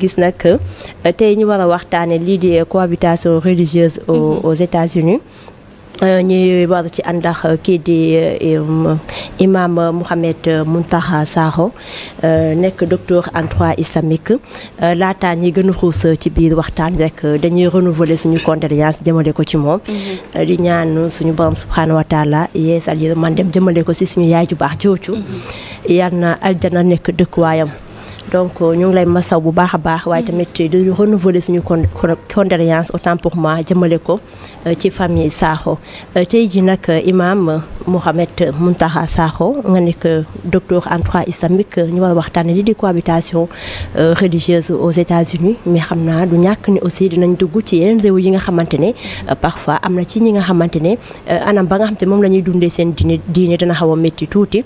gis nag tey ñu war a waxtaane lii di cohabitation religieuse aux États-Unis ñuy war ci àndax kii di imam Mouhamed Mountakha Sakho nekk docteur en droit islamique laataa ñi gën a xuus ci biir waxtaan rek dañuy renouveler suñu condoléance jëmale ko ci moom di ñaan suñu borom subhanahu wa taala yeesal yërmandem jëmale ko si suñu yaay ju baax jooju yal na aljana nekk dëkkuwaayam donc ñu ngi lay masaw bu baax a baax waaye tamit di renouveler suñu condoléance autant pour moi jëmale ko ci famille Sakho tey ji nag imam Mouhamed Mountakha Sakho nga nekk docteur en droit islamique ñu war a waxtaane li di cohabitation religieuse aux États-Unis mais xam naa du ñàkk ni aussi dinañ dugg ci yeneen réew yi nga xamante ne parfois am na ci ñi nga xamante ne anam ba nga xam te moom la ñuy dundee seen diine dana xaw a métti tuuti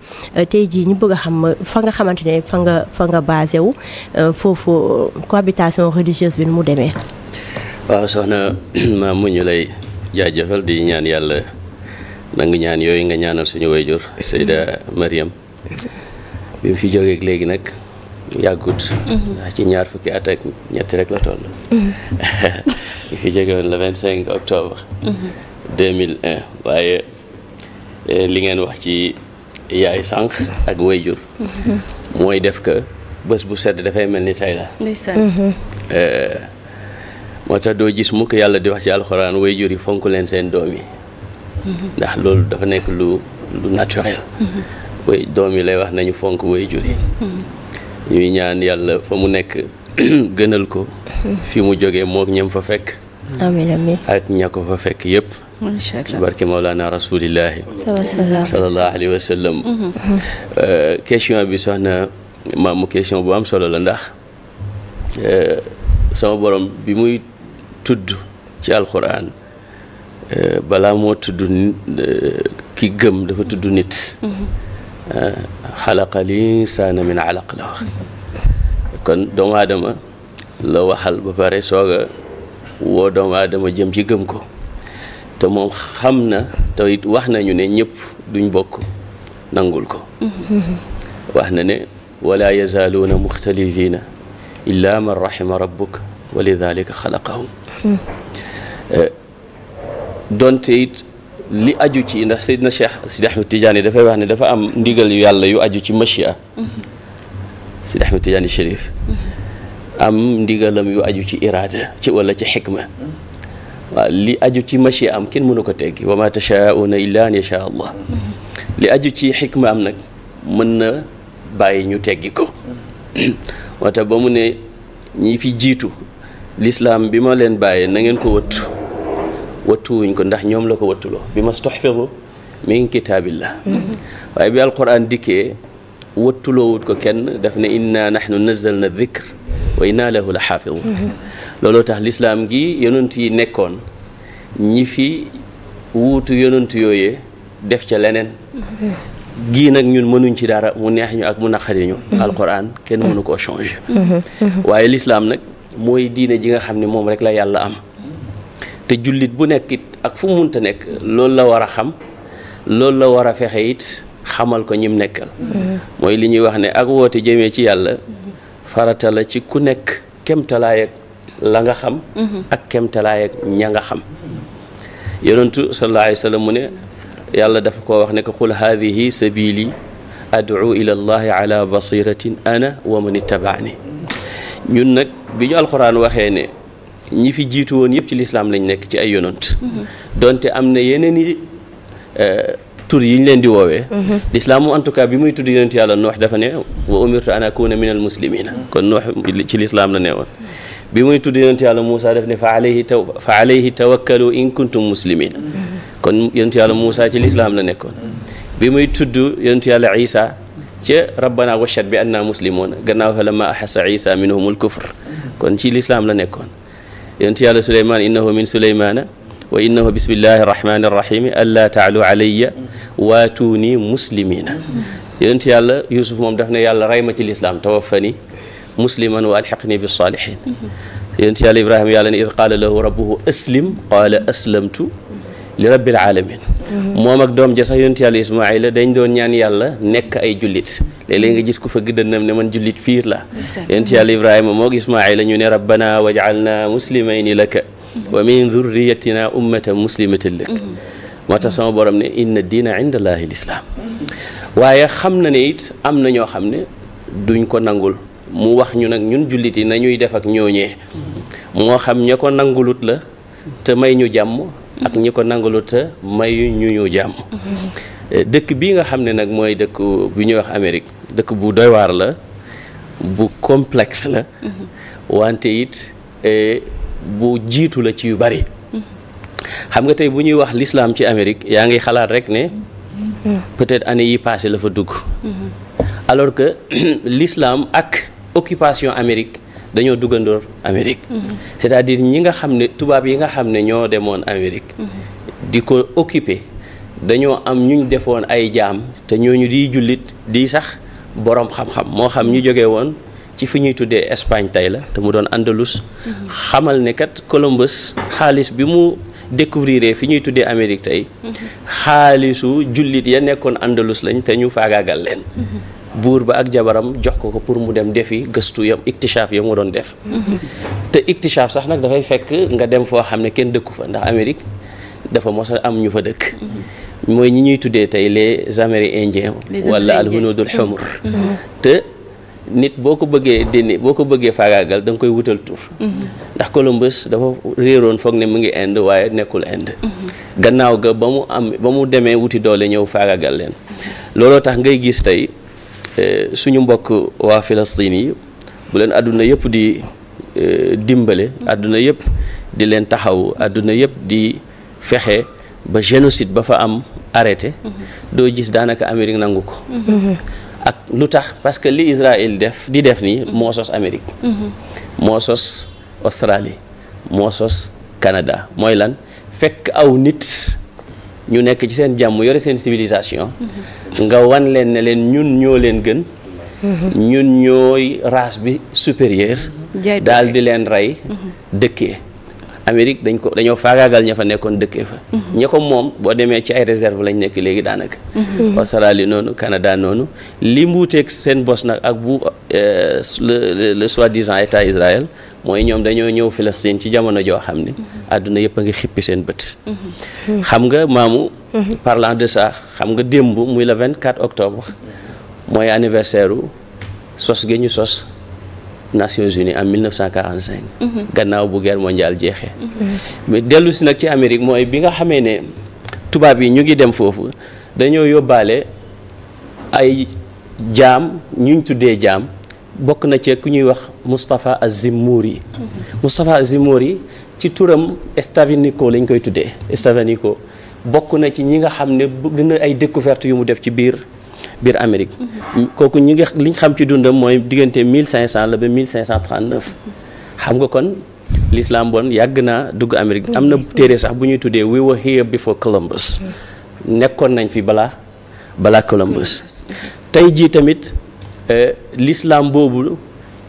tey jii ñu bëgg a xam fa nga xamante ne fa nga basé wu foofu cohabitation religieuse bi nu mu demee. waaw soxna maam mu ñu lay jaajëfal di ñaan yàlla nangu ñaan yooyu nga ñaanal suñu wayjur Seyda Mariam bi mu fi jógeeg léegi nag yàggut ci ñaar fukki at ak ñetti rek la toll bi fi jóge woon le 25 octobre 2001 waaye li ngeen wax ci yaay sànq ak wayjur mooy def que bés bu sedd dafay mel ni tey la moo tax doo gis mukk yàlla di wax ci alxuraan wayjur yi fonk leen seen doom yi ndax loolu dafa nekk lu naturel way doom yi lay wax nañu fonk wayjur yi ñuy ñaan yàlla fa mu nekk gënal ko fi mu jógee mook ñam fa fekk amiin amiin ak ña ko fa fekk yëpp macha allah barke Mawlana rasulillahi sallallahu alayhi wa sallam question bi soxna maamu question bu am solo la ndax sama borom bi muy tudd ci alxuraan balaa moo tudd ki gëm dafa tudd nit xalaqal insaana min alaq la wax kon doomu aadama la waxal ba pare soog a woo doomu aadama jëm ci gëm ko te moom xam na te it wax nañu ne ñëpp duñ bokk nangul ko wax na ne wala yazaaluuna muxtalifina illa man rahima rabbuk wa lidalika xalaqahum donte it li aju ci ndax Seydina Cheikh Sidi Ahmed Tidiane dafay wax ne dafa am ndigal yu yàlla yu aju ci machia Sidi Ahmed Tidiane Chérif am ndigalam yu aju ci iraada ci wala ci xikma waaw li aju ci machia am kenn mënu ko teggi wa ma tashaauna illa an yasha allah li aju ci xikma am nag mën na bàyyi ñu teggi ko moo tax ba mu ne ñi fi jiitu l'islam bi ma leen bàyyee na ngeen ko wattuwuñ ko ndax ñoom la ko wattuloo bi ma stuhfizu min kitaabillah waaye bi alquran dikkee wattuloowut ko kenn daf ne inna nahnu nazzalna dhikr wa inna lahu la xaafidun looloo tax l'islam gi yonent yi nekkoon ñi fi wuutu yonent yooyee def ca leneen gii nag ñun mënuñ ci dara mu neex ñu ak mu naqari ñu alquran kenn mënu koo changer waaye l'islam nag mooy diine ji nga xam ne moom rek la yàlla am te jullit bu nekk it ak fu mu munta nekk loolu la war a xam loolu la war a fexe it xamal ko ñim nekkal mooy li ñuy wax ne ak woote jëmee ci yàlla farata la ci ku nekk kemtalaay ak la nga xam ak kemtalaay ak ña nga xam yonentu sallallahu alayhi wa sallam mu ne yàlla dafa ko wax ne ko qul haadihi sabili ad'u ila allahi ala basiratin ana wa man ittabaani ñun nag bi ñu alxuraan waxee ne ñi fi jiitu woon yëpp ci lislaam lañ nekk ci ay yonant donte am na yeneen i tur yi ñu leen di woowee lislaam moom en tout cas bi muy tudd yonent yàlla Nuux dafa ne wa umirtu an akuna min al muslimina kon Nuux ci lislaam la ne woon bi muy tudd yonent yàlla Muusa daf ne fa alayhi tawakkalu in kuntum muslimina kon yonent yàlla Muusa ci lislaam la nekkoon bi muy tudd yonent yàlla Isa ca rabbana washhad bi anna muslimuuna gannaaw fa lamma ahassa Isa minhumul kufr kon ci lislaam la nekkoon yonent yàlla Suleymaan innahu min Suleymaana wa innahu bismillahi rahmani rahimi allaa taalu alayya waatuuni muslimina yonent yàlla Yuusuf moom daf ne yàlla rey ma ci lislaam tawaffani musliman wa alxiqni bis saalihin yonent yàlla Ibrahima yàlla ne id qaala lahu rabbuhu aslim qaala aslamtu li rabbil alamin moom ak doom ja sax yonent yàlla Ismaayla dañ doon ñaan yàlla nekk ay jullit léeg-léeg nga gis ku fa gëddënam ne man jullit fiir la yonent yàlla Ibrahima moog Ismaayla ñu ne rabbana waj'alna muslimayni laka wa min dhurriyatina ummatan muslimatan lak moo tax sama borom ne inna diina inda allahi lislaam waaye xam na ne it am na ñoo xam ne duñ ko nangul mu wax ñu nag ñun jullit yi nañuy def ak ñooñee moo xam ña ko nangulut la te may ñu jàmm ak ñi ko nangulut te may ñu jàmm dëkk bii nga xam ne nag mooy dëkk bi ñuy wax Amérique dëkk bu doy waar la bu complexe la wante it bu jiitu la ci yu bari xam nga tey bu ñuy wax l'islam ci Amérique yaa ngi xalaat rek ne peut-être année yi passé la fa dugg alors que l'islam ak occupation Amérique dañoo duggandoor Amérique c'est-à-dire ñi nga xam ne tubaab yi nga xam ne ñoo demoon Amérique di ko occuper dañoo am ñu defoon ay jaam te ñooñu di jullit di sax boroom xam-xam moo xam ñu jógee woon ci fi ñuy tuddee Espagne tey la te mu doon Andalus xamal ne kat Columbus xaalis bi mu découvrir fi ñuy tuddee Amérique tey xaalisu jullit ya nekkoon Andalus lañ te ñu faagaagal leen buur ba ak jabaram jox ko pour mu dem defi gëstu yam iktishaaf ya mu doon def te iktishaaf sax nag dafay fekk nga dem foo xam ne kenn dëkku fa ndax Amérique dafa mos a am ñu fa dëkk mooy ñi ñuy tuddee tey les Amérindiens wala alhunudul humr te nit boo ko bëggee faagaagal da nga koy wutal tur ndax Columbus dafa réeroon foog ne mu ngi Inde waaye nekkul Inde gannaaw ga ba mu demee wuti doole ñëw faagaagal leen looloo tax ngay gis tey suñu mbokk waa Palestine yi bu leen àdduna yëpp di dimbale àdduna yëpp di leen taxaw àdduna yëpp di fexe ba génocide ba fa am arrêté doo gis daanaka Amérique nangu ko ak lu tax parce que li Israël di def nii moo sos Amérique moo sos Australie moo sos Canada mooy lan fekk aw nit ñu nekk ci seen jàmm yore seen civilisation nga wan leen ne leen ñun ñoo leen gën ñun ñooy race bi supérieure daal di leen rey dëkkee Amérique dañoo faagaagal ña fa nekkoon dëkkee fa ña ko moom boo demee ci ay réserve lañ nekk léegi daanaka Australie noonu Canada noonu li mbuuteeg seen bos nag ak bu le soi-disant état Israël mooy ñoom dañoo ñëw Palestine ci jamono joo xam ne àdduna yëpp a ngi xippi seen bët xam nga maamu parlant de ça xam nga démb muy le 24 octobre mooy anniversaire u sos gi ñu sos Nations Unies en 1945 gannaaw bu guerre mondiale jeexee mais dellu si nag ci Amérique mooy bi nga xamee ne tubaab yi ñu ngi dem foofu dañoo yóbbaale ay jaam ñu tuddee jaam bokk na ci ku ñuy wax Moustapha Az-Zimmouri Moustapha Az-Zimmouri ci turam Stavenico lañ koy tuddee Stavenico bokk na ci ñi nga xam ne bëgg na ay découverte yu mu def ci biir Amérique kooku liñ xam ci dundam mooy diggante 1500 la ba 1539 xam nga kon l'islam bon yàgg naa dugg Amérique am na téere sax bu ñuy tuddee We Were Here Before Columbus nekkoon nañ fi balaa Columbus tey jii tamit l'islam boobu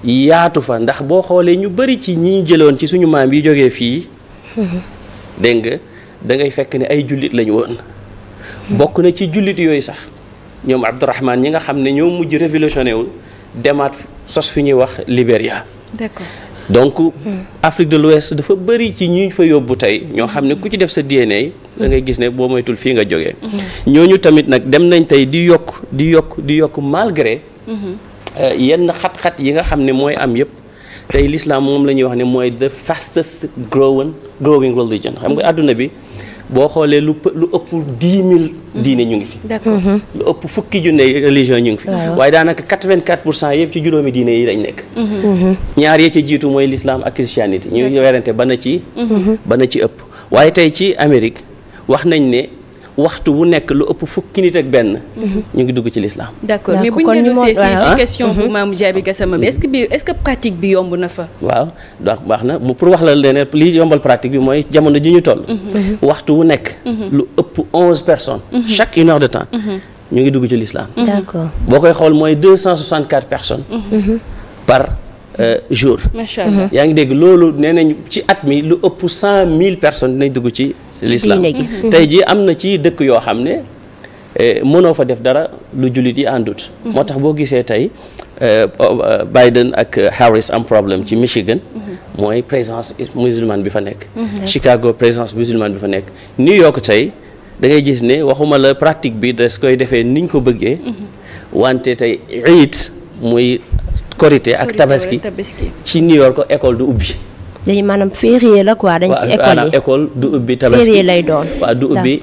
yaatu fa ndax boo xoolee ñu bari ci ñi jëloon ci suñu maam yi jógee fii dégg nga da ngay fekk ne ay jullit lañu woon bokk na ci jullit yooyu sax ñoom Abdourahman ñi nga xam ne ñoo mujj révolutionné wu demaat sos fi ñuy wax Libéria. D'accord. Donc Afrique de l'Ouest dafa bëri ci ñu fa yóbbu tey ñoo xam ne ku ci def sa DNA da ngay gis ne boo moytul fii nga jógee. ñooñu tamit nag dem nañ tey di yokk malgré yenn xat-xat yi nga xam ne mooy am yëpp tey l'islam moom la ñuy wax ne mooy the fastest growing religion xam nga àdduna bi boo xoolee lu ëpp 10 000 diine ñu ngi fi. D'accord. lu ëpp fukki junne religion ñu ngi fi. waaye daanaka 84% yëpp ci juróomi diine yi lañ nekk. ñaar yee ci jiitu mooy l'islam ak christianité ñu werante ba na ci ëpp waaye tey ci Amérique wax nañ ne waxtu bu nekk lu ëpp fukki nit ak benn. ñu ngi dugg ci l'islam. D'accord mais bu ñu dellusee si question bu Mame Diaby Gassama bi est-ce que pratique bi yomb na fa. waaw donc baax na pour wax la leneen li yombal pratique bi mooy jamono ji ñu toll. waxtu wu nekk. lu ëpp 11 personnes. chaque 1 heure de temps. ñu ngi dugg ci l'islam. D'accord. boo koy xool mooy 264 personnes. par jour. Macha Allah. yaa ngi dégg loolu nee nañ ci at mi lu ëpp 100 000 personnes dinañ dugg ci l'islam. tey jii am na ci dëkk yoo xam ne mënoo fa def dara lu jullit yi àndut. moo tax boo gisee tey Biden ak Harris am problème ci Michigan. mooy présence musulmane bi fa nekk. Chicago présence musulmane bi fa nekk. New York tey da ngay gis ne waxuma la pratique bi des koy defee niñ ko bëggee. wante tey iid muy korité ak tabaski ci New York école du ubbi. dañu maanaam férié la quoi dañ ci école du ubbi tabaski férié lay doon. waaw du ubbi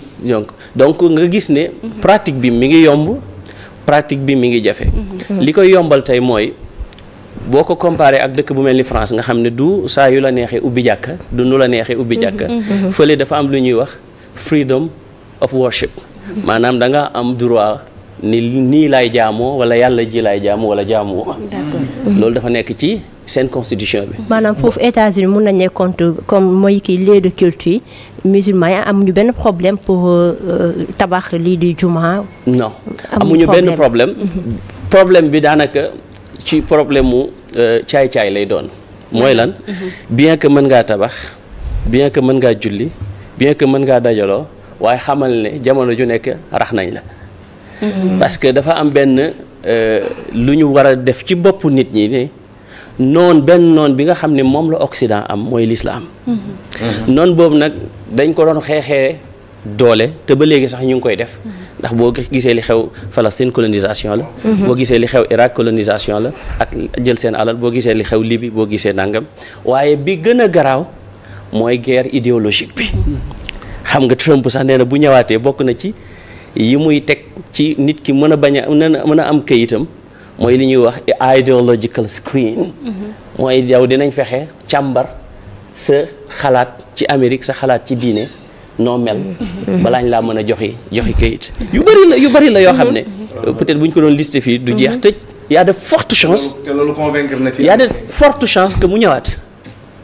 donc nga gis ne pratique bi mi ngi yomb pratique bi mi ngi jafe. li koy yombal tey mooy boo ko comparé ak dëkk bu mel ni France nga xam ne du saa yu la neexee ubbi jàkka du nu la neexee ubbi jàkka. fële dafa am lu ñuy wax freedom of worship maanaam da nga am droit ni nii laay jaamoo wala yàlla ji laay jaamoo wala jaamoo. d'accord loolu dafa nekk ci seen constitution bi. maanaam foofu États-Unis mun nañu ne compte comme mooy kii lieu de culte musulman yi amuñu benn problème pour tabax lii di juma. non amuñu benn problème. problème bi daanaka ci problème mu caay-caay lay doon. mooy lan bien que mën ngaa tabax bien que mën ngaa julli bien que mën ngaa dajaloo waaye xamal ne jamono ju nekk rax nañ la. parce que dafa am benn lu ñu war a def ci boppu nit ñi ne noon bi nga xam ne moom la Occident am mooy l'islam. noon boobu nag dañ ko doon xeexee doole te ba léegi sax ñu ngi koy def ndax boo gisee li xew Palestine colonisation la. boo gisee li xew Irak colonisation la ak jël seen alal boo gisee li xew Libye boo gisee nangam waaye bi gën a garaaw mooy guerre idéologique bi. xam nga Trump sax nee na bu ñëwaatee bokk na ci yi muy teg ci nit ki mën a am këyitam mooy li ñuy wax ideological screen. mooy yow dinañ fexe càmbar sa xalaat ci Amérique sa xalaat ci diine noo mel. balaañ laa mën a joxi këyit. yu bari la yoo xam ne. peut-être bu ñu ko doon listé fii du jeex tëj. y a de fortes chances. te loolu convaincre na ci. y a de fortes chances que mu ñëwaat.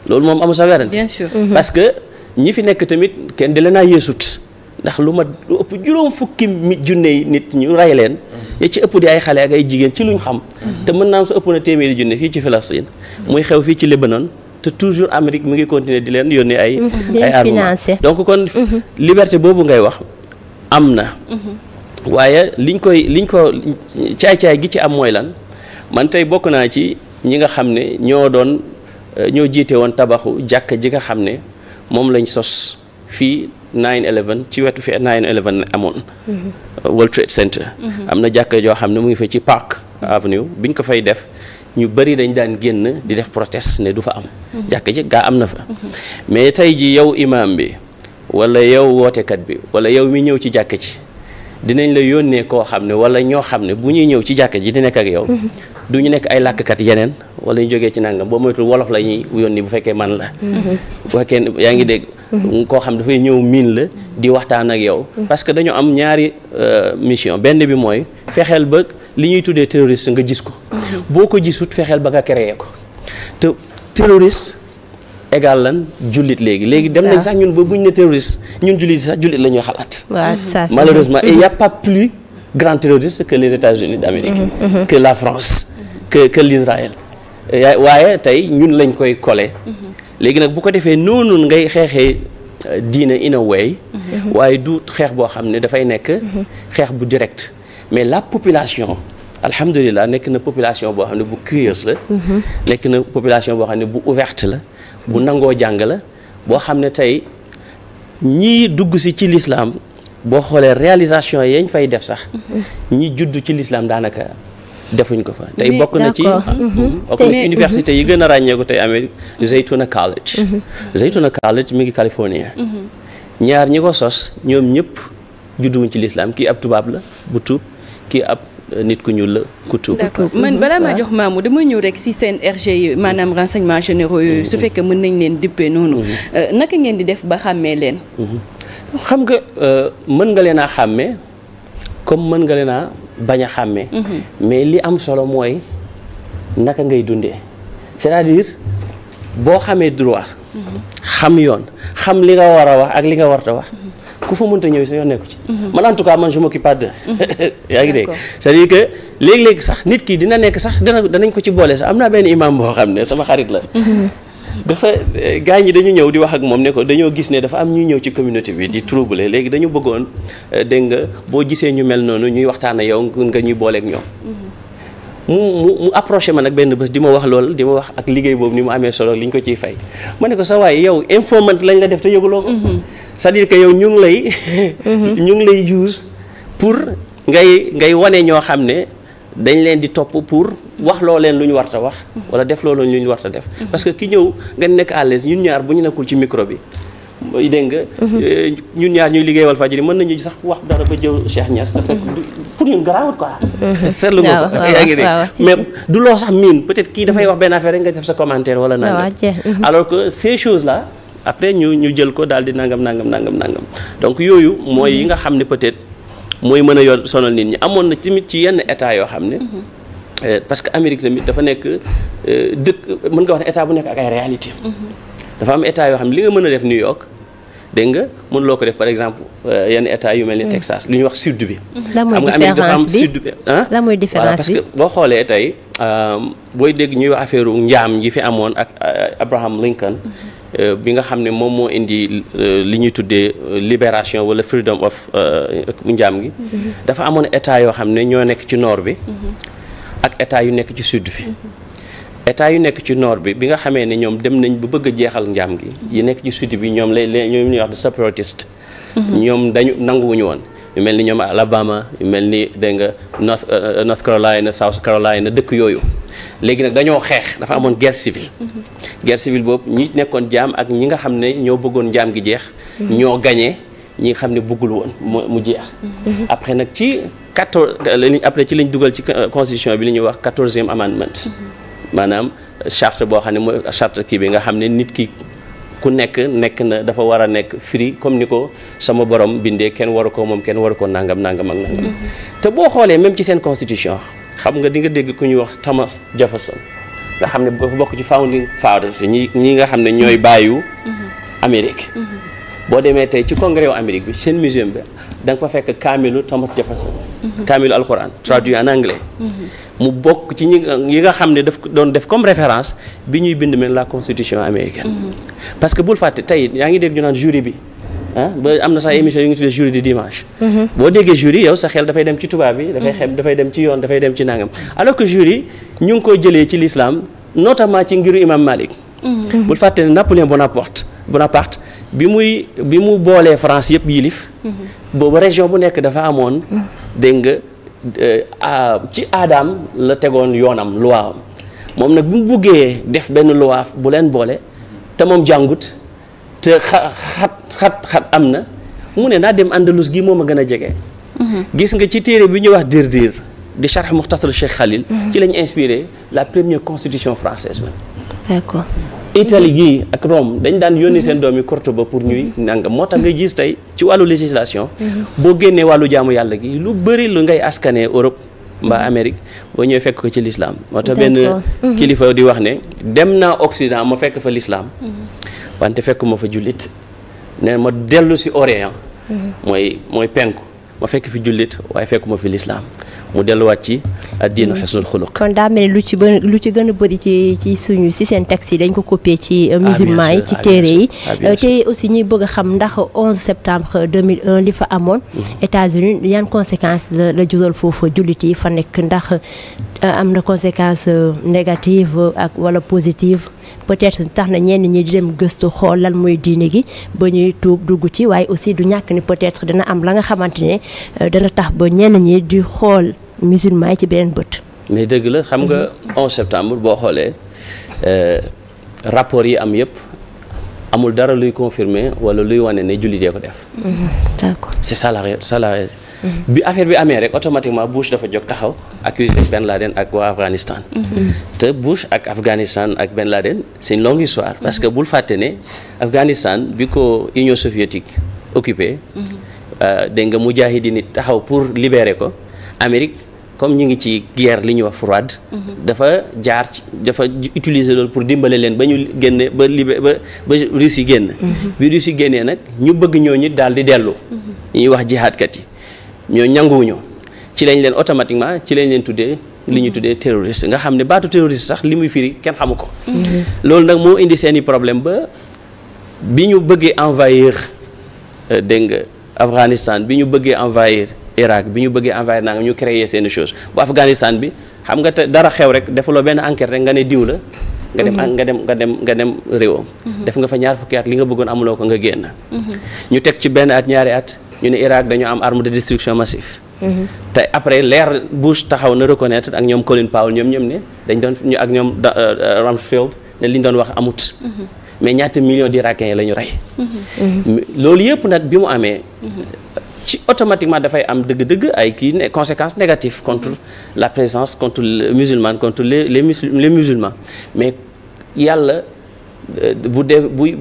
loolu moom amul sa werante. bien sûr. parce que ñi fi nekk tamit kenn di leen a yeesut. ndax lu ëpp juróom fukki junne nit ñu rey leen. ya ci ëpp di ay xale ak ay jigéen ci luñ xam. te mën naa sa ëpp na téeméeri junne fii ci Palestine. muy xew fii ci Libanon te toujours Amérique mi ngi continuer di leen yónnee ay armement donc kon liberté boobu ngay wax am na. waaye liñ ko caay-caay gi ci am mooy lan man tey bokk naa ci ñi nga xam ne ñoo jiite woon tabaxu jàkka ji nga xam ne moom lañ sos fii 9/11 ci wetu fi 9/11 amoon. World Trade Center. am na jàkka joo xam ne mu ngi fa ci Park Avenue biñ ko fay def ñu bëri dañ daan génn di def protest ne du fa am. jàkka ji gaa am na fa. mais tey ji yow imam bi wala yow wootekat bi wala yow mi ñëw ci jàkka ji dinañ la yónnee koo xam ne wala ñoo xam ne bu ñuy ñëw ci jàkka ji di nekk ak yow. du ñu nekk ay làkkat yeneen wala ñu jógee ci nangam boo moytul wolof la ñuy yónni bu fekkee man la. bu fekkee yaa ngi dégg. koo xam dafay ñëw miin la di waxtaan ak yow. parce que dañoo am ñaari mission benn bi mooy fexeel ba li ñuy tuddee terroriste nga gis ko. boo ko gisut fexeel ba nga créer ko te terroriste égal lan jullit léegi dem nañ sax ñun ba buñ ne terroriste ñun jullit sax jullit la ñuy xalaat. malheureusement et il y a pas plus grand terroriste que les États-Unis d'Amérique. que la France. que l'Israël waaye tey ñun lañ koy coller. léegi nag bu ko defee noonu ngay xeexee diine in a way waaye du xeex boo xam ne dafay nekk xeex bu direct mais la population alhamdulilah nekk na population boo xam ne bu curieuse la nekk na population boo xam ne bu ouverte la bu nangoo jàng la boo xam ne tey ñii dugg si ci l'islam boo xoolee réalisation yañ fay def sax ñi judd ci l'islam daanaka defuñ ko fa tey bokk na ci université yi gën a ràññeeku tey Amérique Zaytuna College. Zaytuna College mi ngi Californie. ñaar ñi ko sos ñoom ñëpp judduwuñ ci l'islam kii ab tubaab la bu tuub kii ab nit ku ñuul la ku tuub. d'accord man balaa maa jox maamu dama ñëw rek si seen RG yi maanaam renseignements généraux yooyu su fekkee mën nañ leen dippee noonu. naka ngeen di def ba xàmmee leen. xam nga mën nga leen a xàmmee comme mën nga leen a bañ a xàmmee. mais li am solo mooy naka ngay dundee c'est-à-dire boo xamee droit. xam yoon xam li nga war a wax ak li nga warta wax. ku fa mënta ñëw sa yoon nekku ci. man en tout cas man je m'occupe pas de. yaa ngi dégg c'est-à-dire que léegi-léegi sax nit ki dina nekk sax danañ ko ci boole sax am naa benn imam boo xam ne sama xarit la. dafa gaañ ñi dañu ñëw di wax ak moom ne ko dañoo gis ne dafa am ñuy ñëw ci communauté bi di troubler léegi dañu bëggoon dégg nga boo gisee ñu mel noonu ñuy waxtaan ak yow nga ñuy booleeg ñoom. mu approché ma nag benn bés di ma wax lool di ma wax ak liggéey boobu ni mu amee solo li ñu ko ciy fay ma ne ko sa waaye yow informant lañ la def te yëguloo ko. c'est-à-dire que yow ñu ngi lay use pour ngay wane ñoo xam ne dañ leen di topp pour wax loo leen lu ñu warta wax wala def loo leen lu ñu warta def parce que ki ñëw nga nekk à l'aise ñun ñaar bu ñu nekkul ci micro bi dégg nga ñun ñaar ñuy liggéey Walfadjri mën nañu sax wax dara ba jëw Cheikh Niass dafa pour ñun garaawut quoi seetlu nga ko yaa ngi dégg mais du loo sax miin peut-être kii dafay wax benn affaire rek nga def sa commentaire wala nangam alors que ces choses là après ñu jël ko daal di nangam donc yooyu mooy yi nga xam ne peut-être mooy mën a yoon sonal nit ñi amoon na tamit ci yenn état yoo xam ne parce que Amérique tamit dafa nekk dëkk mën nga wax ne état bu nekk ak ay réalité dafa am état yoo xam ne li nga mën a def New York dégg nga mën loo ko def par exemple yenn état yu mel ni Texas lu ñuy wax sud bi xam nga Amérique dafa am sud bi la mooy différence bi parce que boo xoolee tey booy dégg ñuy wax affaire njaam yi fi amoon ak Abraham Lincoln bi nga xam ne moom moo indi li ñuy tuddee libération wala freedom of njaam gi dafa amoon état yoo xam ne ñoo nekk ci nord bi ak état yu nekk ci sud bi état yu nekk ci nord bi nga xamee ne ñoom dem nañ ba bëgg a jeexal njaam gi yi nekk ci sud bi ñoom ñoom ñuy wax de séparatiste ñoom dañu nanguwuñu woon yu mel ni ñoom Alabama yu mel ni dégg nga North Carolina South Carolina dëkk yooyu léegi nag dañoo xeex dafa amoon guerre civile boobu ñi nekkoon jaam ak ñi nga xam ne ñoo bëggoon njaam gi jeex ñoo gañee ñi nga xam ne bëggul woon mu jeex après nag ci après ci lañ dugal ci constitution bi li ñuy wax 14e amendment maanaam charte boo xam ne mooy charte kii bi nga xam ne nit ki ku nekk na dafa war a nekk free comme ni ko sama borom bindee kenn waru ko moom kenn waru ko nangam ak nangam te boo xoolee même ci seen constitution xam nga di nga dégg ku ñuy wax Thomas Jefferson nga xam ne dafa bokk ci founding fathers ñi nga xam ne ñooy bàyyu Amérique boo demee tey ci congrès wu Amérique bi seen muséum bi da nga fa fekk kaamilu Thomas Jefferson kaamilu alquran traduit en anglais mu bokk ci yi nga xam ne daf doon def comme référence bi ñuy bind mel la constitution américaine parce que bul fàtte tey yaa ngi dégg ñu naan jury bi ba am na sax émission yu ngi tuddee jury du dimanche boo déggee jury yow sa xel dafay dem ci tubaab bi dafay dem ci yoon dafay dem ci nangam alors que jury ñu ngi koy jëlee ci l'islam notamment ci ngiru imam Malik bul fàtte ne Napoléon Bonaparte bi mu boolee France yëpp yilif boobu région bu nekk dafa amoon dégg nga ci aadaam la tegoon yoonam loi am moom nag bi mu buggee def benn loi bu leen boole te moom jàngut te xat am na mu ne naa dem Andalus gi moom a gën a jege gis nga ci téere bi ñuy wax Dirdir di Charh Mukhtasar Cheikh Khalil ci lañu inspiré la première constitution française même d'accord Italie gii ak Rome dañ daan yónni seen doom yi Cordoba pour ñuy nangam moo tax ngay gis tey ci wàllu législation boo génnee wàllu jaamu yàlla gi lu bëri lu ngay askanee Europe mbaa Amérique boo ñëwee fekk ko ci l'islam moo tax benn kilifa di wax ne dem naa Occident ma fekk fa l'islam wante fekk ma fa jullit ne ma dellu si Orient mooy penku ma fekk fi jullit waaye fekk ma fi l'islam mu delluwaat ci diinu xusnul xuluq kon daa mel ni lu ci gën a bëri ci seen texte yi dañ ko copier ci musulman yi ci téere yi te aussi ñuy bëgg a xam ndax 11 septembre 2001 li fa amoon États-Unis yan conséquences la jural foofu jullit yi fa nekk ndax am na conséquence négative ak wala positive peut-être tax na ñenn ñi di dem gëstu xool lan mooy diine gi ba ñuy tuub dugg ci waaye aussi du ñàkk ni peut-être dana am la nga xamante ne dana tax ba ñenn ñi di xool musulman yi ci beneen bët. mais dëgg la xam nga 11 septembre boo xoolee rapport yi am yëpp amul dara luy confirmer wala luy wane ne jullit yee ko def. d'accord c'est ça la bi affaire bi amee rek automatiquement Bush dafa jóg taxaw accusé Ben Laden ak waa Afghanistan. te Bush ak Afghanistan ak Ben Laden c'est une longue histoire parce que bul fàtte ne Afghanistan bi ko Union soviétique occupé dégg nga mujahidin nit taxaw pour libérer ko Amérique comme ñu ngi ci guerre li ñuy wax froide dafa utiliser loolu pour dimbale leen ba ñu génne ba Russie génn bi Russie génnee nag ñu bëgg ñooñu daal di dellu ñuy wax jihaadkat yi ñoo ñanguwuñu ci lañ leen automatiquement ci lañ leen tuddee li ñuy tuddee terroriste nga xam ne baatu terroriste sax li muy firi kenn xamu ko. loolu nag moo indi seeni problème ba bi ñu bëggee envahir dégg nga Afghanistan bi ñu bëggee envahir Irak bi ñu bëggee envahir naa nga ñu créer seeni chose bu Afghanistan bi xam nga te dara xew rek defuloo benn enquête rek nga ne diw la. nga dem réewam. def nga fa ñaar fukki at li nga bëggoon amuloo ko nga génn. ñu teg ci benn at ñaari at ñu ne Irak dañu am arme de destruction massive. te après leer Bush taxaw na reconnaître ak ñoom Colin Powell ñoom ne dañ doon ñu ak ñoom Rumsfeld ne li ñu doon wax amut. mais ñaata millions d'Irakiens yi la ñu rey. loolu yëpp nag bi mu amee. ci automatiquement dafay am dëgg-dëgg ay conséquences négatives contre la présence contre les musulmans contre les musulmans mais yàlla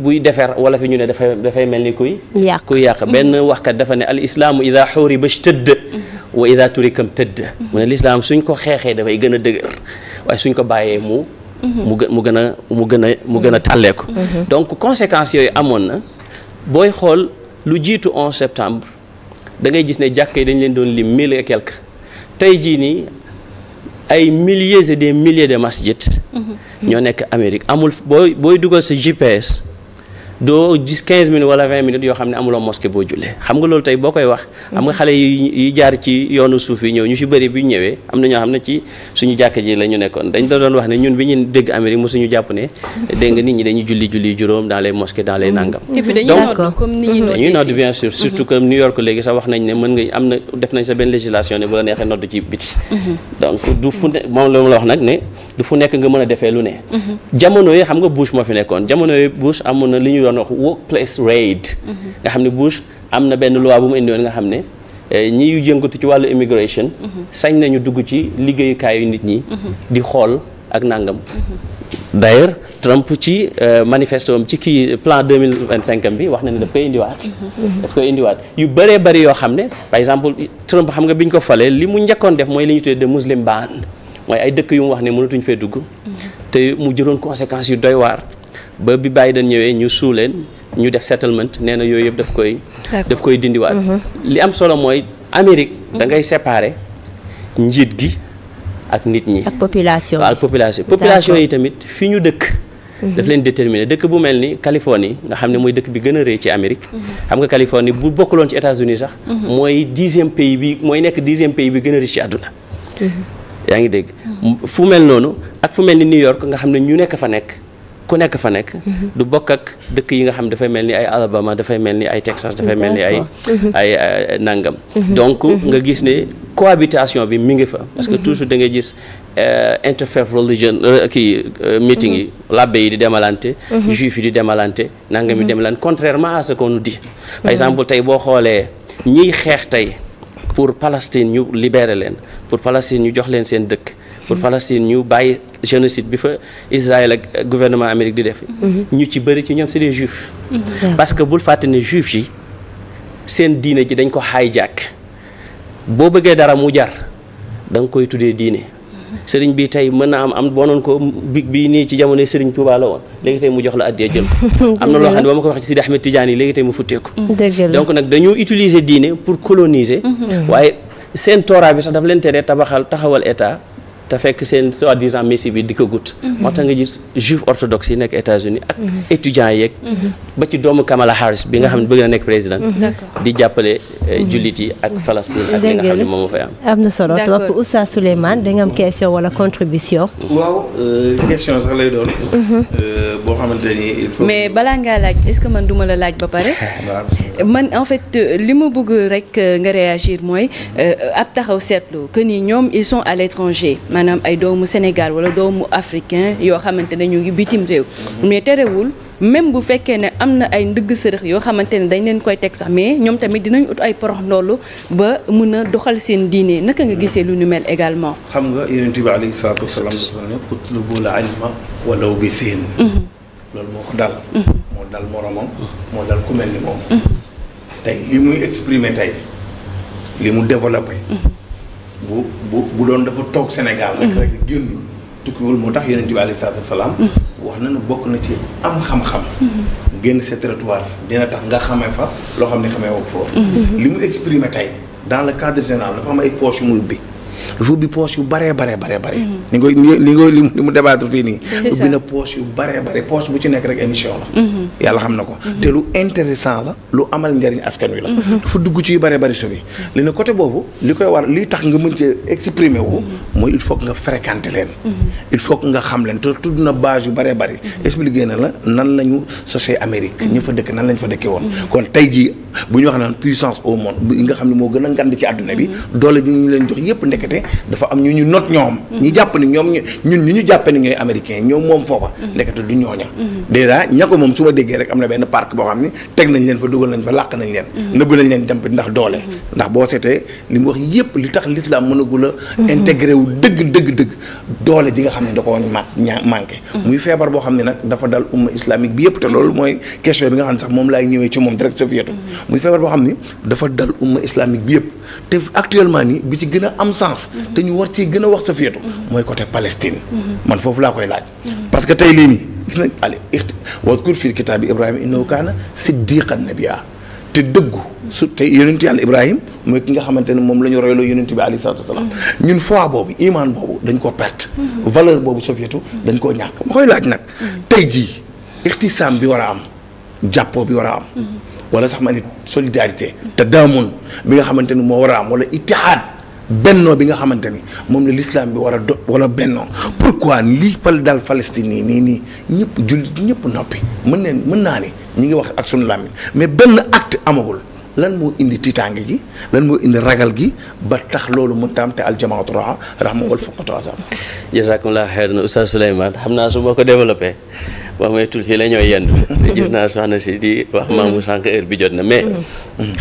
buy defer wala fi ñu ne dafay mel ni kuy yàq benn waxkat dafa ne al islaamu ida xuriba ishtadda wa ida turikam tëdd mu ne l'islam suñ ko xeexee dafay gën a dëgër waaye suñ ko bàyyee mu gën a tàllee ko donc conséquences yooyu amoon na booy xool lu jiitu 11 septembre da ngay gis ne jàkk yi dañ leen doon lim 1000 et quelques tey jii nii ay milliers et des milliers de masjid ñoo nekk Amérique amul booy dugal sa GPS doo gis 15 minutes wala 20 minutes yoo xam ne amuloo mosquée boo jullee xam nga loolu tey boo koy wax xam nga xale yi jaar ci yoonu suuf yi ñëw ñu ci bëri bi ñu ñëwee am na ñoo xam ne ci suñu jàkk ji la ñu nekkoon dañ la doon wax ne ñun bi ñu dégg Amérique mosuñu jàpp ne dégg nga nit ñi dañuy julli juróom dans les mosquées dans les nangam dañuy nodd bien sûr surtout que New York léegi sax wax nañ ne mën nga am na def nañ sa benn législation ne bu la neexee nodd ci biti donc du fu ne moom la wax nag ne du fu nekk nga mën a defee lu ne jamono yi xam nga Bush moo fi nekkoon jamono yi Bush amoon na li ñu doon wax workplace raid nga xam ne Bush am na benn loi bu mu indi woon nga xam ne ñi yëngatu ci wàllu immigration sañ nañu dugg ci liggéeyukaayu nit ñi di xool ak nangam d'ailleurs Trump ci manifesto am ci kii plan 2025 bi wax na ne daf koy indiwaat yu bëree bëri yoo xam ne par exemple Trump xam nga bi ñu ko falee li mu njëkkoon def mooy li ñu tuddee de muslim ban mooy ay dëkk yu mu wax ne mënatuñ fee dugg te mu jëloon conséquences yu doy waar ba bi Biden ñëwee ñu suu leen ñu def settlement nee na yooyu yëpp daf koy dindiwaat li am solo mooy Amérique da ngay séparer njiit gi ak nit ñi ak population yi tamit fi ñu dëkk daf leen déterminer dëkk bu mel ni Californie nga xam ne mooy dëkk bi gën a rëy ci Amérique xam nga Californie bu bokkuloon ci États-Unis sax mooy 10e pays bi mooy nekk 10e pays bi gën a riche ci àdduna yaa ngi dégg fu mel noonu ak fu mel ni New York nga xam ne ñu nekk fa nekk ku nekk fa nekk du bokk ak dëkk yi nga xam dafay mel ni ay Alabama dafay mel ni ay Texas dafay mel ni ay nangam donc nga gis ne cohabitation bi mi ngi fa parce que toujours da ngay gis interfaith religion meeting yi labbe yi di demalante juif yi di demalante nangam yi demalante contrairement à ce qu'on nous dit par exemple tey boo xoolee ñiy xeex tey pour Palestine ñu libérer leen pour Palestine ñu jox leen seen dëkk pour Palestine ñu bàyyi génocide bi fa Israël ak gouvernement Amérique di def ñu ci bëri ci ñoom c'est des juifs parce que bul fàtte ne juifs yi seen diine ji dañ ko hijack boo bëggee dara mu jar da nga koy tuddee diine sëriñ bi tey mën na am boonoon ko bi nii ci jamono sëriñ Touba la woon léegi tey mu jox la addiya jël ko am na loo xam ne ba ma ko wax ci Sidi Ahmed Tidiane yi léegi tey mu futteeku donc nag dañoo utiliser diine pour coloniser waaye seen Torah bi sax daf leen tere taxawal état te fekk seen soi-disant messie bi di ko gut moo tax nga gis juif orthodoxe yi nekk États-Unis ak étudiants yeeg ba ci doomu Kamala Harris bi nga xam ne bëgg na nekk président di jàppale jullit yi ak Palestine ak li nga xam ne moom moo fay am na solo trop Oustaz Souleymane da nga am question wala contribution waaw question sax lay doon boo xamante ni il faut mais balaa ngaa laaj est-ce que man duma la laaj ba pare man en fait li ma bëgg rek nga réagir mooy ab taxaw seetlu que ni ñoom ils sont à l'étranger maanaam ay doomu Sénégal wala doomu africain yoo xamante ne ñu ngi bitim réew mais terewul même bu fekkee ne am na ay ndëgg sërëx yoo xamante ne dañ leen koy teg sax mais ñoom tamit dinañ ut ay porox ndoolu ba mën a doxal seen diine naka nga gisee lu nu mel également. xam nga yonent bi alayhi salaatu wasalaam dafa ne utlubul ilma walaw bi siin loolu moo ko dal moo dal moromam moo dal ku mel ni moom tey li muy exprimer tey li mu développé bu doon dafa toog Sénégal rek génnul tukkiwul moo tax yonent bi alayhi salaatu wasalaam wax na ne bokk na ci am xam-xam génn sa territoire dina tax nga xamee fa loo xam ne xamee woo foofu li mu exprimé tey dans le cadre général dafa am ay poches yu muy ubbi dafa ubbi poche yu baree li mu débattre fii nii ubbi na poche yu baree bare poche bu ci nekk rek émission la yàlla xam na ko te lu intéressant la lu amal njariñ askan wi la dafa dugg ci yu baree bari subi li ne côté boobu li koy war li tax nga mën ci exprimer wu mooy il faut que nga fréquenter leen il faut que nga xam leen te tudd na base yu baree bari expliqué na la nan la ñu sosee Amérique ñu fa dëkk nan lañ fa dëkkee woon kon tey jii bu ñu wax naan puissance au monde bi nga xam ne moo gën a ngand ci àdduna bi doole ji ñu leen jox yépp ndekete dafa am ñu not ñoom ñi jàpp ni ñoom ñun ñu jàppe ni ñooy américain ñoom moom foofa ndekete du ñooña déjà ña ko moom su ma déggee rek am na benn parc boo xam ne teg nañ leen fa dugal nañ fa làq nañ leen nëbb nañ leen jàmp ndax doole ndax boo seetee li mu wax yépp li tax l'islam mënagul a intégré wu dëgg doole ji nga xam ne da ko manqué muy feebar boo xam ne nag dafa dal umma islamique bi yépp te loolu mooy question bi nga xam ne sax moom laay ñëwee ci moom direct soviétu muy feebar boo xam ne dafa dal umma islamique bi yépp te actuellement nii bi ci gën a am sens te ñu war ci gën a wax soviétu mooy côté Palestine man foofu laa koy laaj parce que tey lii nii gis nañ ale wadkur fil kitaabi Ibrahima innahu kaana siddiqan nabiyya te dëggu su te yonent yàlla Ibrahim mooy ki nga xamante ne moom la ñu royloo yonent bi alayhi salaatu wasalaam ñun foi boobu iman boobu dañ koo perte valeur boobu soviétu dañ koo ñàkk ma koy laaj nag tey jii ixtisaam bi war a am jàppoo bi war a am wala sax ma nit solidarité te daamun bi nga xamante ni moo war a am wala ittihaad bennoo bi nga xamante ni moom la l'islam bi war a wala bennoo pourquoi lii pal dal Palestine nii ñëpp jullit ñëpp noppi mën naa ni ñi ngi wax ak sunu làmmiñ mais benn acte amagul lan moo indi tiitaange gi lan moo indi ragal gi ba tax loolu mën taam te aljamaatu rahma wal fuqatu azam. jazakumullah xeyran Oustaz Souleymane xam naa su ma ko développé wax may tul fii la ñooy yendu te gis naa soxna si di wax maamu sànq heure bi jot na mais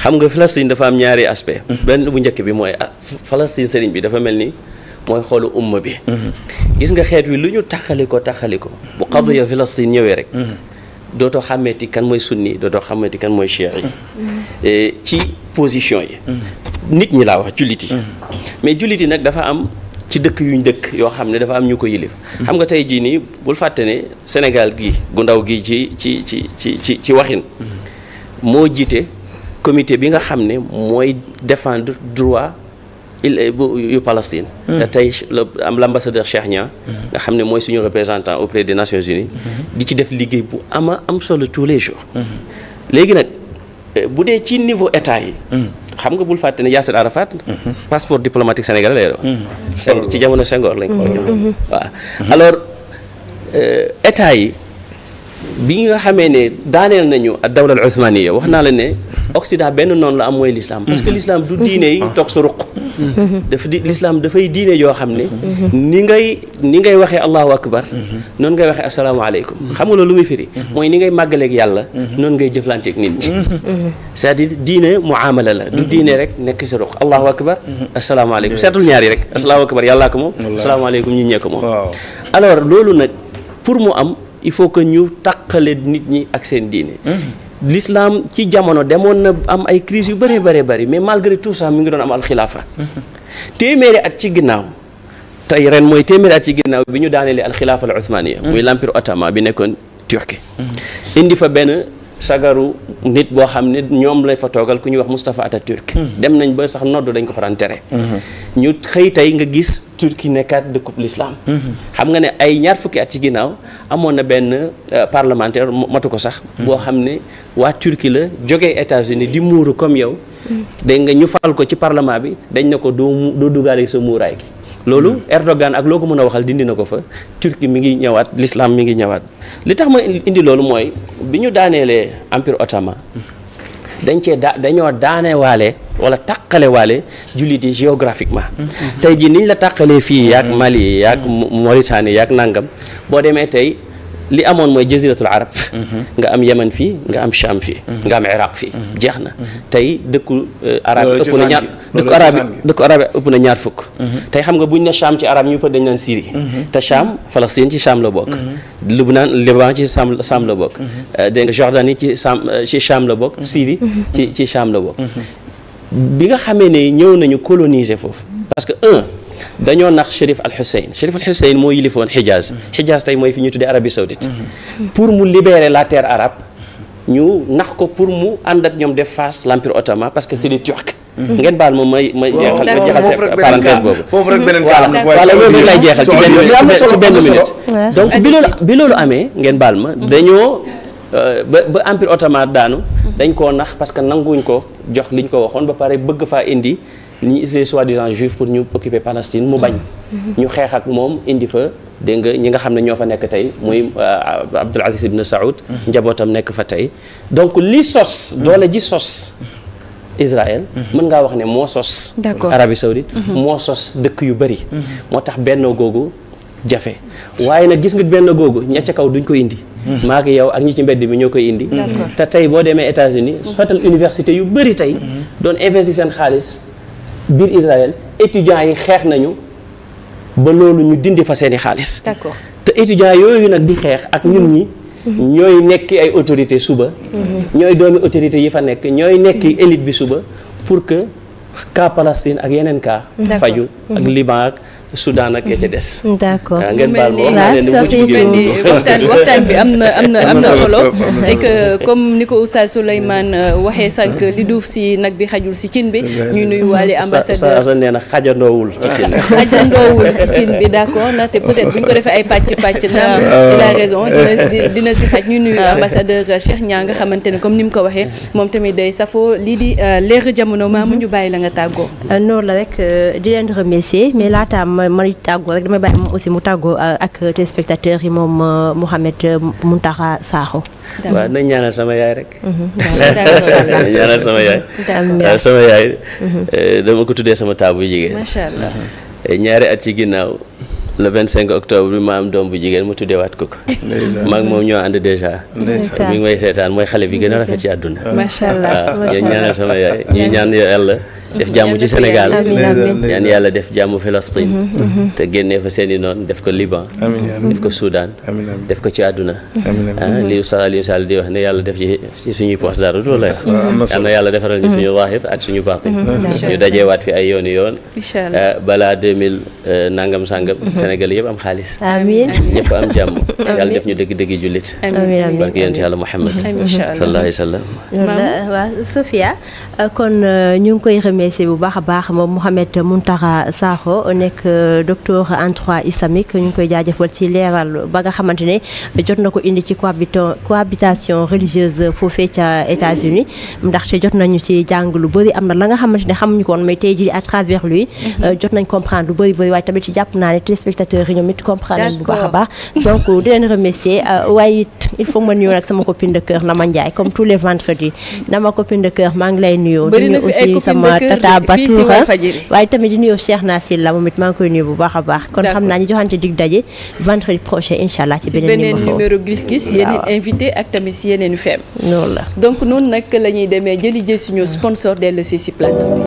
xam nga Palestine dafa am ñaari aspect benn bu njëkk bi mooy Palestine sëriñ bi dafa mel ni mooy xoolu umma bi gis nga xeet wi lu ñu taxali ko bu qadiya Palestine ñëwee rek dootoo xàmmeeti kan mooy sunni dootoo xàmmeeti kan mooy chiite yi ci position yi nit ñi laa wax jullit yi mais jullit yi nag dafa am ci dëkk yuñ dëkk yoo xam ne dafa am ñu ko yilif xam nga tey jii nii bul fàtte ne Sénégal gi gu ndaw gi ci waxin moo jiite comité bi nga xam ne mooy défendre droit yu Palestine te tey am l'ambassadeur Cheikh Niang nga xam ne mooy suñu représentant auprès des Nations Unies di ci def liggéey bu am solo tous les jours léegi nag bu dee ci niveau état yi xam nga bul fàtte ne Yasser Arafat passeport diplomatique sénégalais lay doon ci jamono Senghor lañ ko jox waaw alors état yi bi nga xamee ne daaneel nañu ak dawla al uthmaniya wax naa la ne Occident benn noonu la am mooy l'islam parce que l'islam du diine yi toog sa ruq l'islam dafay diine yoo xam ne ni ngay waxee allahu akbar noonu ngay waxee asalaamaaleykum xam nga loolu lu muy firi mooy ni ngay màggaleeg yàlla noonu ngay jëflanteeg nit ñi c'est-à-dire diine muamala la du diine rek nekk sa ruq allahu akbar asalaamaaleykum seetul ñaari rek allahu akbar yàllaa ko moom asalaamaaleykum ñi ñee ko moom alors loolu nag pour mu am il faut que ñu taqale nit ñi ak seen diine l'islam ci jamono demoon na am ay crise yu bëree bëri mais malgré tout ça mi ngi doon am alxilaafa téeméeri at ci ginnaaw tey ren mooy téeméeri at ci ginnaaw bi ñu daanelee alxilaafa al uthmaniya muy l'empire ottoman bi nekkoon Turquie indi fa benn sagaru nit boo xam ne ñoom lay fa toogal ku ñuy wax Mustafa Atatürk dem nañ ba sax nodd dañ ko faran tere ñu xëy tey nga gis Turquie nekkaat dëkkub l'islam xam nga ne ay ñaar fukki at ci ginnaaw amoon na benn parlementaire matu ko sax boo xam ne waa Turquie la jógee États-Unis di muuru comme yow dégg nga ñu fal ko ci parlement bi dañ ne ko doo dugaale sa muuraay gi loolu Erdogan ak loo ko mën a waxal dindi na ko fa Turquie mi ngi ñëwaat l'islam mi ngi ñëwaat li tax ma indi loolu mooy bi ñu daaneelee empire ottoman dañoo daanewaale wala taqalewaale jullit yi géographiquement tey jii niñ la taqalee fii yaak Mali yaak Mauritanie yaak nangam boo demee tey li amoon mooy jaziratul arab nga am Yemen fii nga am Cham fii nga am Iraq fii jeex na tey dëkku arab ëpp na ñaar dëkku arab ëpp na ñaar fukk tey xam nga buñ ne Cham ci arab ñu peut dañ naan Syrie te Cham Palestine ci Cham la bokk Lubnaan Liban ci Cham la bokk dégg nga Jordanie ci Cham la bokk Syrie ci Cham la bokk bi nga xamee ne ñëw nañu coloniser foofu parce que dañoo nax Chérif al-Hussein moo yilifoon Hijaz tey mooy fi ñu tuddee Arabie Saoudite pour mu libérer la terre arabe ñu nax ko pour mu ànd ak ñoom def face l'empire ottoman parce que c'est des Turcs ngeen baal ma jeexal parenthèse boobu. foofu rek beneen voilà loolu rek lay jeexal ci benn minute. donc bi loolu amee ngeen baal ma dañoo ba empire ottoman daanu. dañ koo nax parce que nanguwuñ ko jox liñ ko waxoon ba pare bëgg faa indi ñi les soi-disant juifs pour ñu occuper Palestine mu bañ. ñu xeex ak moom indi fa dégg nga ñi nga xam ne ñoo fa nekk tey muy Abdul Aziz ibn Saoud. njabootam nekk fa tey donc li sos doole ji sos Israël. mën ngaa wax ne moo sos. Arabie Saoudite moo sos dëkk yu bëri. moo tax bennoo googu jafe waaye nag gis nga benn googu ña ca kaw duñ ko indi. maa ngi yow ak ñi ci mbedd mi ñoo koy indi. te tey boo demee États-Unis sotal université yu bëri tey doon investir seen xaalis biir Israël étudiants yi xeex nañu ba loolu ñu dindi fa seeni xaalis. d'accord te étudiants yooyu nag di xeex ak ñun ñi. ñooy nekki ay autorité suba. ñooy doomi autorité yi fa nekk ñooy nekki élite bi suba pour que cas Palestine ak yeneen cas. faju ak Liban ak Soudan ak ya ca des. d'accord ngeen baal ma waxtaan bi am na solo et que comme ni ko Oustaz Souleymane waxee sànq li duuf si nag bi xajul si cin bi. ñuy nuyu waale ambassadeur Oustaz nee na xajandoowul ci cin bi. xajandoowul si cin bi d'accord ndaxte peut-être bu ñu ko defee ay pàcc naam il a raison dina si xaj ñu nuyu ambassadeur Cheikh Niang nga xamante ne comme ni mu ko waxee moom tamit day safoo lii di leeru jamono mu ñu bàyyi la nga tàggoo. noonu la rek di leen remercier mais laata ma tàggoo rek damay bàyyi moom aussi mu tàggoo ak téléspectateurs yi moom Mouhamed Mountakha Sakho. waaw nañ ñaanal sama yaay rek. nañ ñaanal sama yaay. sama yaay. dama ko tuddee sama taabu jigéen. macha allah. ñaari at ci ginnaaw le 25 octobre bi ma am doom bu jigéen mu tuddeewaat ko ko. maa ngi moom ñoo ànd déjà. mi ngi may seetaan mooy xale bi gën a rafet ci àdduna. macha allah waaw ñaanal sama yaay ñuy ñaan yàlla. def jàmm ci Sénégal ñaan yàlla def jàmm Palestine te génnee fa seeni noonu def ko Liban def ko Soudan def ko ci àdduna li Oustaz Alioune Sall di wax ne yàlla def ci suñuy poste dara du la yal na yàlla defaral ñu suñu zaahir ak suñu baatin ñu dajeewaat fi ay yooni yoon balaa 2000 nangam sangam Sénégal yëpp am xaalis ñëpp am jàmm yàlla def ñu dëgg-dëgg jullit barke yonent yàlla Muhammad sallallahu alayhi wa sallam waaw Sophia kon ñu ngi koy remercier bu baax a baax moom Mouhamed Mountakha Sakho nekk docteur en droit islamique ñu ngi koy jaajëfal ci leeral ba nga xamante ne jot na ko indi ci cohabitation religieuse foofee ca États-Unis ndaxte jot nañu ci jàng lu bëri am na la nga xamante ne xamuñu ko woon mais tey jii à travers lui jot nañ comprendre lu bëri waaye tamit ci jàpp naa ne téléspectateurs yi ñoom it comprendre bu baax a baax donc di leen remercier waaye it il faut ma nuyu nag sama copine de cœur Nama Ndiaye comme tous les vendredis Nama copine de cœur maa ngi lay nuyoo di nuyu aussi sama tata Batoura waaye tamit di nuyu Cheikh Nassir la moom it maa ngi koy nuyu bu baax a baax kon xam naa ñu joxante dig daje vendredi prochain incha allah ci beneen numéro gis-gis yeneen invité ak tamit si yeneen feem noonu la donc noonu nag la ñuy demee jëli suñu sponsor dellu si plateau